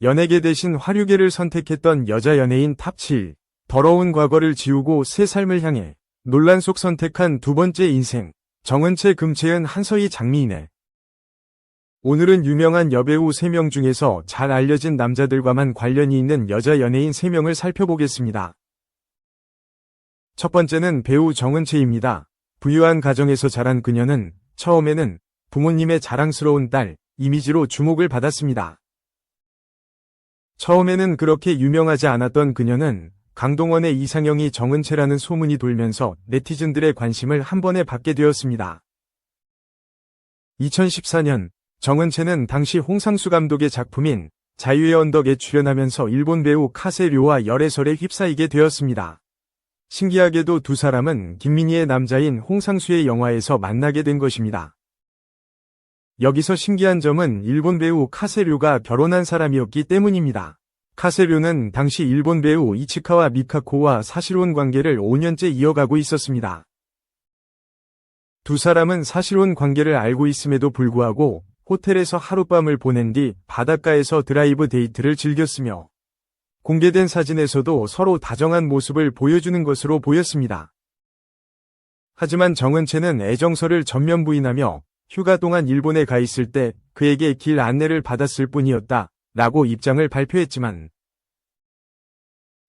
연예계 대신 화류계를 선택했던 여자 연예인 탑 7. 더러운 과거를 지우고 새 삶을 향해 논란 속 선택한 두 번째 인생. 정은채, 금채은, 한서희, 장미인의. 오늘은 유명한 여배우 3명 중에서 잘 알려진 남자들과만 관련이 있는 여자 연예인 3명을 살펴보겠습니다. 첫 번째는 배우 정은채입니다. 부유한 가정에서 자란 그녀는 처음에는 부모님의 자랑스러운 딸 이미지로 주목을 받았습니다. 처음에는 그렇게 유명하지 않았던 그녀는 강동원의 이상형이 정은채라는 소문이 돌면서 네티즌들의 관심을 한 번에 받게 되었습니다. 2014년 정은채는 당시 홍상수 감독의 작품인 자유의 언덕에 출연하면서 일본 배우 카세료와 열애설에 휩싸이게 되었습니다. 신기하게도 두 사람은 김민희의 남자인 홍상수의 영화에서 만나게 된 것입니다. 여기서 신기한 점은 일본 배우 카세료가 결혼한 사람이었기 때문입니다. 카세료는 당시 일본 배우 이치카와 미카코와 사실혼 관계를 5년째 이어가고 있었습니다. 두 사람은 사실혼 관계를 알고 있음에도 불구하고 호텔에서 하룻밤을 보낸 뒤 바닷가에서 드라이브 데이트를 즐겼으며 공개된 사진에서도 서로 다정한 모습을 보여주는 것으로 보였습니다. 하지만 정은채는 애정설을 전면 부인하며 휴가 동안 일본에 가 있을 때 그에게 길 안내를 받았을 뿐이었다 라고 입장을 발표했지만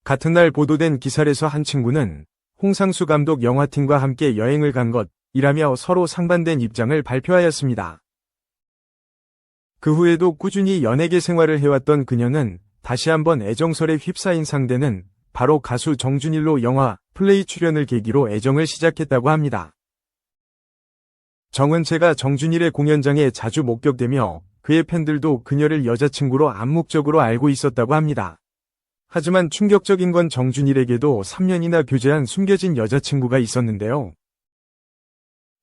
같은 날 보도된 기사에서 한 친구는 홍상수 감독 영화팀과 함께 여행을 간 것이라며 서로 상반된 입장을 발표하였습니다. 그 후에도 꾸준히 연예계 생활을 해왔던 그녀는 다시 한번 애정설에 휩싸인 상대는 바로 가수 정준일로 영화 플레이 출연을 계기로 애정을 시작했다고 합니다. 정은채가 정준일의 공연장에 자주 목격되며 그의 팬들도 그녀를 여자친구로 암묵적으로 알고 있었다고 합니다. 하지만 충격적인 건 정준일에게도 3년이나 교제한 숨겨진 여자친구가 있었는데요.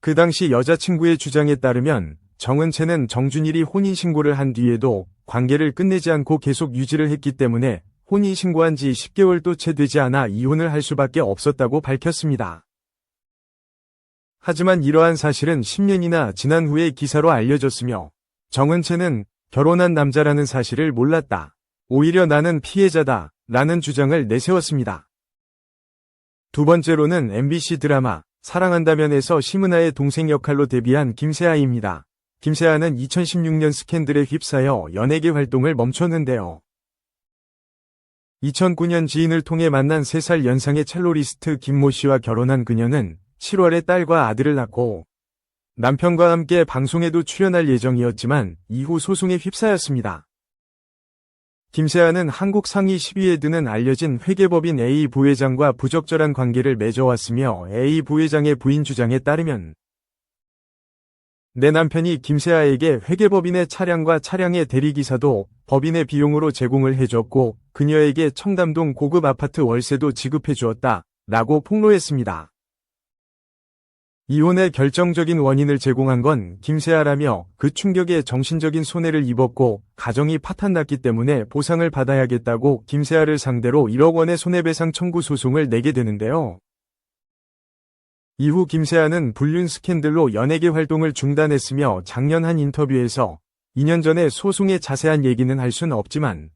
그 당시 여자친구의 주장에 따르면 정은채는 정준일이 혼인신고를 한 뒤에도 관계를 끝내지 않고 계속 유지를 했기 때문에 혼인신고한 지 10개월도 채 되지 않아 이혼을 할 수밖에 없었다고 밝혔습니다. 하지만 이러한 사실은 10년이나 지난 후에 기사로 알려졌으며 정은채는 결혼한 남자라는 사실을 몰랐다. 오히려 나는 피해자다 라는 주장을 내세웠습니다. 두 번째로는 MBC 드라마 사랑한다면에서 심은하의 동생 역할로 데뷔한 김세아입니다. 김세아는 2016년 스캔들에 휩싸여 연예계 활동을 멈췄는데요. 2009년 지인을 통해 만난 3살 연상의 첼로리스트 김모 씨와 결혼한 그녀는 7월에 딸과 아들을 낳고 남편과 함께 방송에도 출연할 예정이었지만 이후 소송에 휩싸였습니다. 김세아는 한국 상위 10위에 드는 알려진 회계법인 A 부회장과 부적절한 관계를 맺어왔으며 A 부회장의 부인 주장에 따르면 내 남편이 김세아에게 회계법인의 차량과 차량의 대리기사도 법인의 비용으로 제공을 해줬고 그녀에게 청담동 고급 아파트 월세도 지급해 주었다 라고 폭로했습니다. 이혼의 결정적인 원인을 제공한 건 김세아라며 그 충격에 정신적인 손해를 입었고 가정이 파탄났기 때문에 보상을 받아야겠다고 김세아를 상대로 1억 원의 손해배상 청구 소송을 내게 되는데요. 이후 김세아는 불륜 스캔들로 연예계 활동을 중단했으며 작년 한 인터뷰에서 2년 전에 소송의 자세한 얘기는 할 순 없지만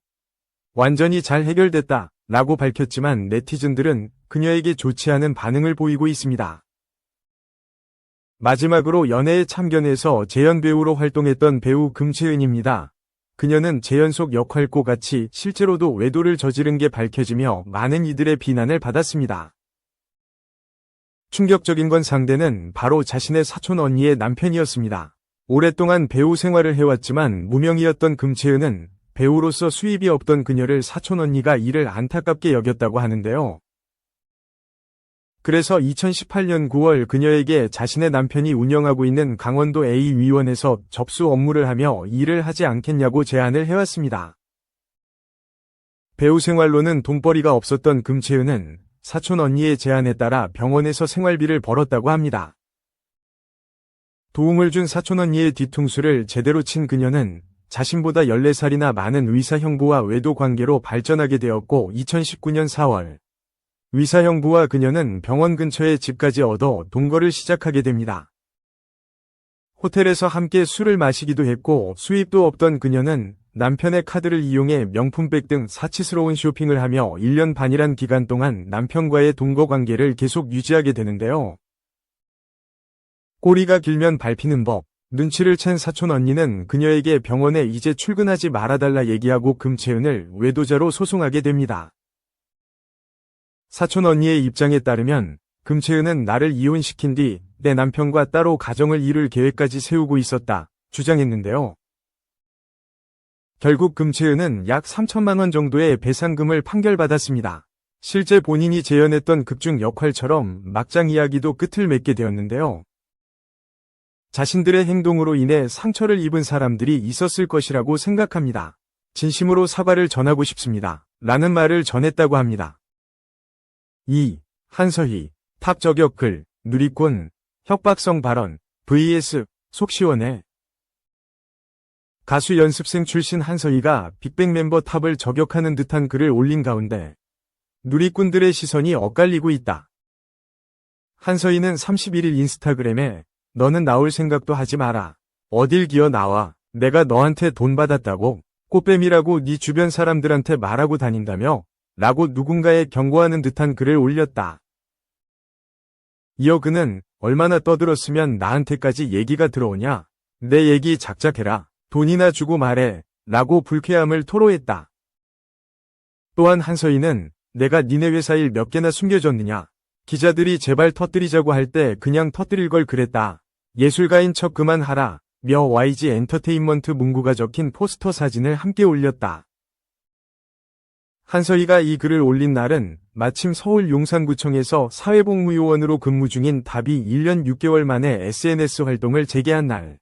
완전히 잘 해결됐다 라고 밝혔지만 네티즌들은 그녀에게 좋지 않은 반응을 보이고 있습니다. 마지막으로 연애에 참견해서 재연 배우로 활동했던 배우 금채은입니다. 그녀는 재연 속 역할과 같이 실제로도 외도를 저지른 게 밝혀지며 많은 이들의 비난을 받았습니다. 충격적인 건 상대는 바로 자신의 사촌 언니의 남편이었습니다. 오랫동안 배우 생활을 해왔지만 무명이었던 금채은은 배우로서 수입이 없던 그녀를 사촌 언니가 이를 안타깝게 여겼다고 하는데요. 그래서 2018년 9월 그녀에게 자신의 남편이 운영하고 있는 강원도 A위원에서 접수 업무를 하며 일을 하지 않겠냐고 제안을 해왔습니다. 배우 생활로는 돈벌이가 없었던 금채은은 사촌 언니의 제안에 따라 병원에서 생활비를 벌었다고 합니다. 도움을 준 사촌 언니의 뒤통수를 제대로 친 그녀는 자신보다 14살이나 많은 의사 형부와 외도 관계로 발전하게 되었고 2019년 4월 의사 형부와 그녀는 병원 근처에 집까지 얻어 동거를 시작하게 됩니다. 호텔에서 함께 술을 마시기도 했고 수입도 없던 그녀는 남편의 카드를 이용해 명품백 등 사치스러운 쇼핑을 하며 1년 반이란 기간 동안 남편과의 동거 관계를 계속 유지하게 되는데요. 꼬리가 길면 밟히는 법. 눈치를 챈 사촌 언니는 그녀에게 병원에 이제 출근하지 말아달라 얘기하고 금채은을 외도자로 소송하게 됩니다. 사촌 언니의 입장에 따르면 금채은은 나를 이혼시킨 뒤 내 남편과 따로 가정을 이룰 계획까지 세우고 있었다 주장했는데요. 결국 금채은은 약 3천만 원 정도의 배상금을 판결받았습니다. 실제 본인이 재연했던 극중 역할처럼 막장 이야기도 끝을 맺게 되었는데요. 자신들의 행동으로 인해 상처를 입은 사람들이 있었을 것이라고 생각합니다. 진심으로 사과를 전하고 싶습니다. 라는 말을 전했다고 합니다. 2. 한서희, 탑 저격 글, 누리꾼, 협박성 발언, vs 속 시원해. 가수 연습생 출신 한서희가 빅뱅 멤버 탑을 저격하는 듯한 글을 올린 가운데 누리꾼들의 시선이 엇갈리고 있다. 한서희는 31일 인스타그램에 너는 나올 생각도 하지 마라. 어딜 기어 나와. 내가 너한테 돈 받았다고 꽃뱀이라고 네 주변 사람들한테 말하고 다닌다며? 라고 누군가에 경고하는 듯한 글을 올렸다. 이어 그는 얼마나 떠들었으면 나한테까지 얘기가 들어오냐. 내 얘기 작작해라. 돈이나 주고 말해. 라고 불쾌함을 토로했다. 또한 한서희는 내가 니네 회사 일 몇 개나 숨겨줬느냐. 기자들이 제발 터뜨리자고 할 때 그냥 터뜨릴 걸 그랬다. 예술가인 척 그만하라. 며 YG 엔터테인먼트 문구가 적힌 포스터 사진을 함께 올렸다. 한서희가 이 글을 올린 날은 마침 서울 용산구청에서 사회복무요원으로 근무 중인 탑이 1년 6개월 만에 SNS 활동을 재개한 날.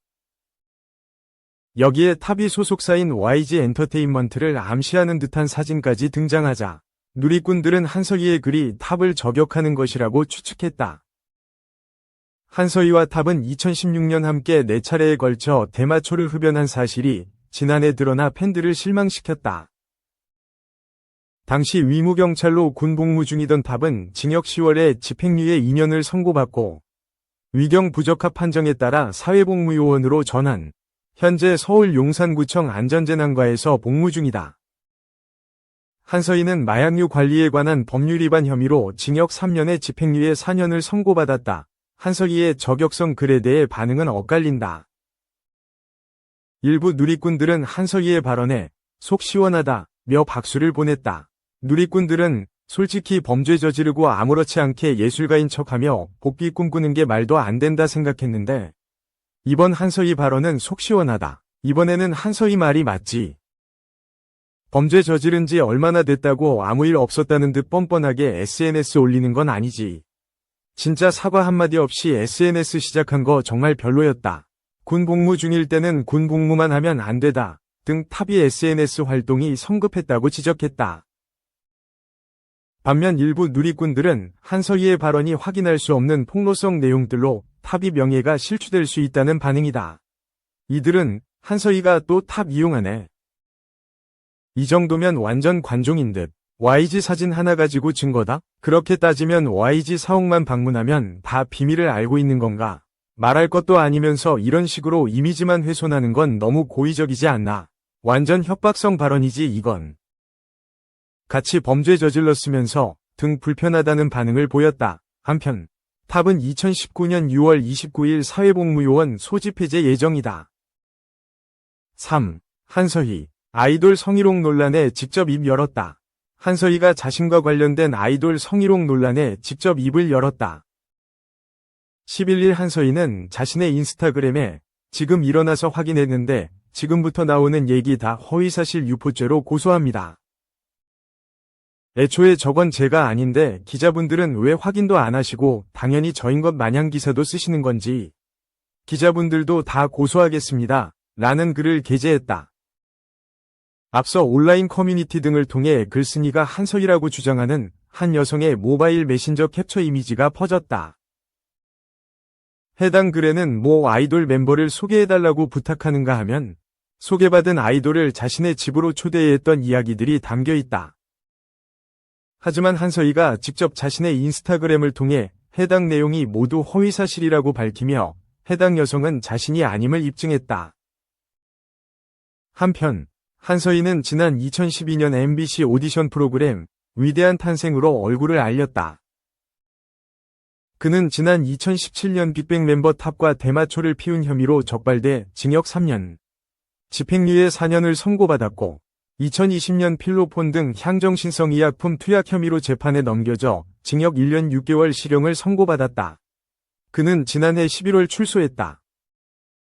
여기에 탑이 소속사인 YG 엔터테인먼트를 암시하는 듯한 사진까지 등장하자 누리꾼들은 한서희의 글이 탑을 저격하는 것이라고 추측했다. 한서희와 탑은 2016년 함께 4차례에 걸쳐 대마초를 흡연한 사실이 지난해 드러나 팬들을 실망시켰다. 당시 위무경찰로 군 복무 중이던 탑은 징역 10월에 집행유예 2년을 선고받고 위경 부적합 판정에 따라 사회복무요원으로 전환, 현재 서울 용산구청 안전재난과에서 복무 중이다. 한서희는 마약류 관리에 관한 법률 위반 혐의로 징역 3년에 집행유예 4년을 선고받았다. 한서희의 저격성 글에 대해 반응은 엇갈린다. 일부 누리꾼들은 한서희의 발언에 속 시원하다 며 박수를 보냈다. 누리꾼들은 솔직히 범죄 저지르고 아무렇지 않게 예술가인 척하며 복귀 꿈꾸는 게 말도 안 된다 생각했는데 이번 한서희 발언은 속 시원하다. 이번에는 한서희 말이 맞지. 범죄 저지른 지 얼마나 됐다고 아무 일 없었다는 듯 뻔뻔하게 SNS 올리는 건 아니지. 진짜 사과 한마디 없이 SNS 시작한 거 정말 별로였다. 군 복무 중일 때는 군 복무만 하면 안 되다. 등 탑이 SNS 활동이 성급했다고 지적했다. 반면 일부 누리꾼들은 한서희의 발언이 확인할 수 없는 폭로성 내용들로 탑이 명예가 실추될 수 있다는 반응이다. 이들은 한서희가 또 탑 이용하네. 이 정도면 완전 관종인 듯. YG 사진 하나 가지고 증거다? 그렇게 따지면 YG 사옥만 방문하면 다 비밀을 알고 있는 건가? 말할 것도 아니면서 이런 식으로 이미지만 훼손하는 건 너무 고의적이지 않나? 완전 협박성 발언이지 이건. 같이 범죄 저질렀으면서 등 불편하다는 반응을 보였다. 한편 탑은 2019년 6월 29일 사회복무요원 소집 해제 예정이다. 3. 한서희 아이돌 성희롱 논란에 직접 입 열었다. 한서희가 자신과 관련된 아이돌 성희롱 논란에 직접 입을 열었다. 11일 한서희는 자신의 인스타그램에 지금 일어나서 확인했는데 지금부터 나오는 얘기 다 허위사실 유포죄로 고소합니다. 애초에 저건 제가 아닌데 기자분들은 왜 확인도 안 하시고 당연히 저인 것 마냥 기사도 쓰시는 건지. 기자분들도 다 고소하겠습니다. 라는 글을 게재했다. 앞서 온라인 커뮤니티 등을 통해 글쓴이가 한서희라고 주장하는 한 여성의 모바일 메신저 캡처 이미지가 퍼졌다. 해당 글에는 모 아이돌 멤버를 소개해달라고 부탁하는가 하면 소개받은 아이돌을 자신의 집으로 초대했던 이야기들이 담겨 있다. 하지만 한서희가 직접 자신의 인스타그램을 통해 해당 내용이 모두 허위사실이라고 밝히며 해당 여성은 자신이 아님을 입증했다. 한편 한서희는 지난 2012년 MBC 오디션 프로그램 위대한 탄생으로 얼굴을 알렸다. 그는 지난 2017년 빅뱅 멤버 탑과 대마초를 피운 혐의로 적발돼 징역 3년, 집행유예 4년을 선고받았고 2020년 필로폰 등 향정신성 의약품 투약 혐의로 재판에 넘겨져 징역 1년 6개월 실형을 선고받았다. 그는 지난해 11월 출소했다.